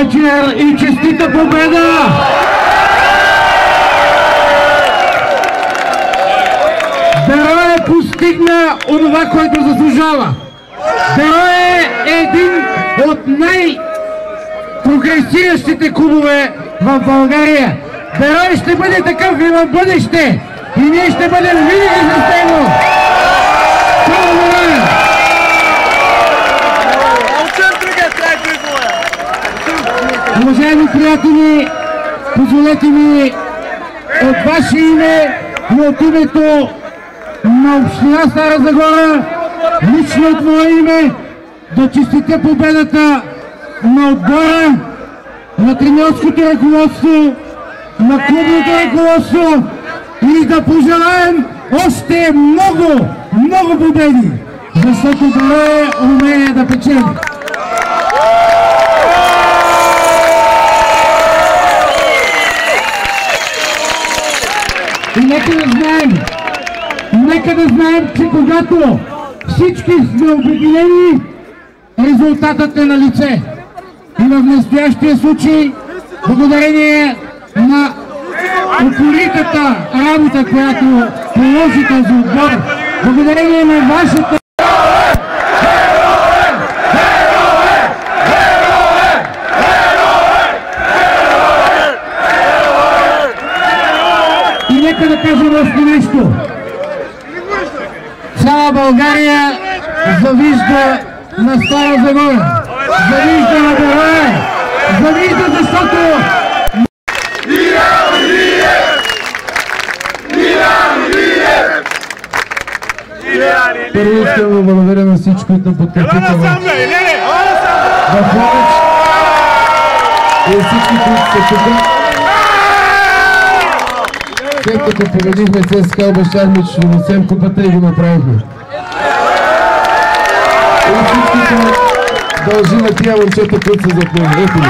вечер и честита победа! Берое постигна онова, което заслужава. Берое е един от най-прогресиращите клубове в България. Берое ще бъде такъв и в бъдеще. И ние ще бъдем винаги с него. Само Берое! Уважаеми приятели, позволете ми от ваше име и от името на община Стара Загора, лично от мое име, да честитя победата на отбора, на треньорското ръководство, на клубното ръководство и да пожелаем още много, много победи, защото Берое умее да печели. И нека да знаем, че когато всички сме обединени, резултатът е на лице. И в настоящия случай, благодарение на упоритата работа, която положи този отбор, благодарение на вашата нека да кажем още нещо. Цяла България завижда на Стара Загора. Завижда на Берое. Завижда, защото... Първо искам да благодаря на всички, които подкрепиха в Ловеч и всички, които са тук. След като победихме ЦСКА, обещахме, че ще донесем купата и го направихме. И всичките дължи на тия момчета, които са зад мен. Ето ли?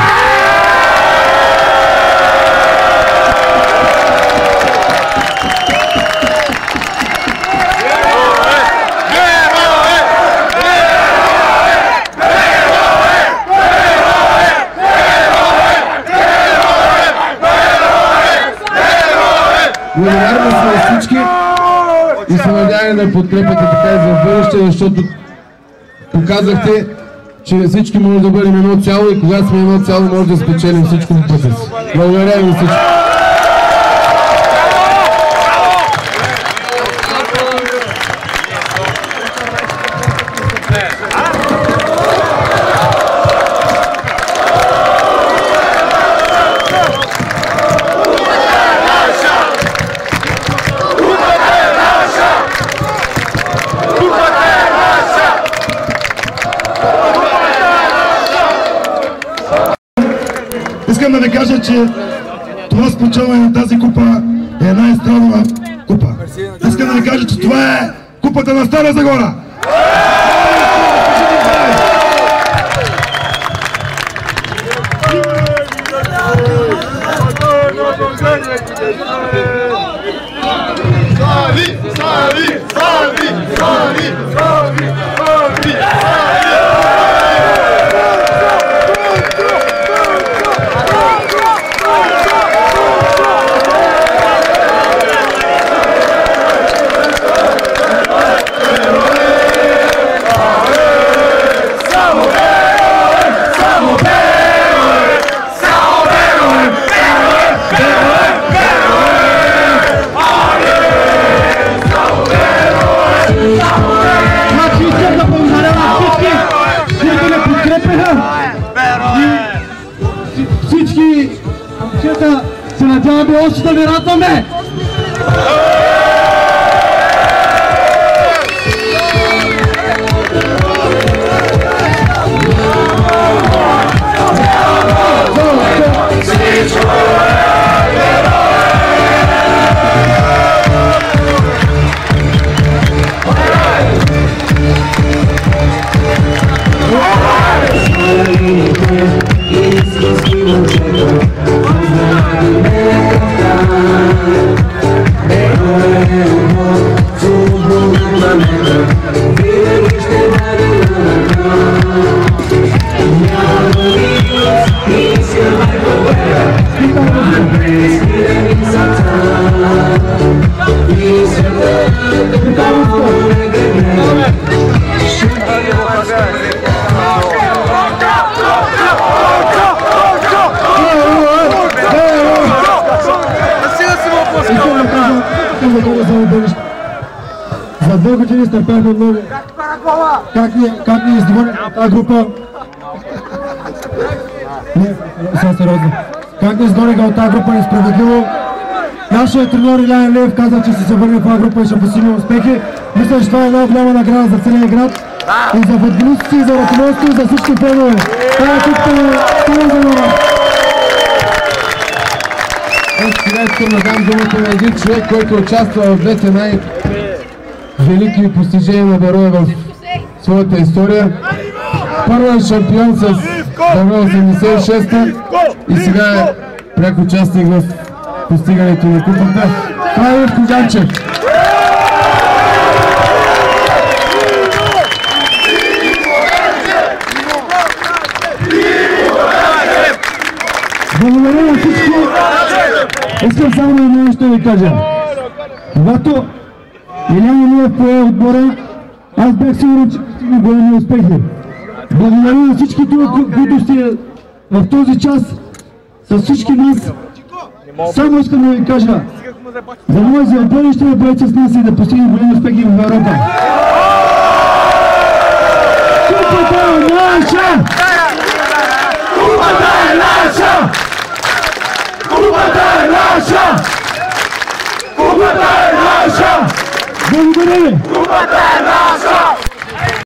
Благодарни сме на всички и се надяваме да подкрепяте така и за бъдеще, защото показахте, че всички може да бъдем едно цяло и когато сме едно цяло може да спечелим всичко в пътя си. Благодаря ви всички! Искам да ви кажа, че това спечелване на тази купа е една естрадна купа. Искам да ви кажа, че това е купата на Стара Загора. Всички момчета се надяваме още да ви радваме! За 2 години стърпяхме много. Как ни изгони тази група? Не, сега сериозно. Как ни изгониха от тази група несправедливо? Нашият треньор Илян Лев каза, че ще се върне в тази група и ще постигне успехи. Мисля, че това е една голяма награда за целия град. И за футболистите, и за ръководството, и за всички фенове. Това е тук за това. Сега искам да дам думата на един човек, който участва в двете най-велики постижения на Берое в своята история. Първо е шампион с Берое 86-та и сега е пряк участник в постигането на купата. Това е Ивко Ганчев. Благодаря на всички. Искам само едно нещо да ви кажа. Когато Илян Илиев пое отбора, аз бях сигурен, че постигна големи успехи. Благодаря на всички това, които сте в този час с всички нас. Само искам да ви кажа, за мое за бъдеще да бъдете с нас и да постигнем големи успехи в Европа. Купата е наша! Купата е наша! Купата е наша! Купата е наша! Благодаря ви! Купата е наша!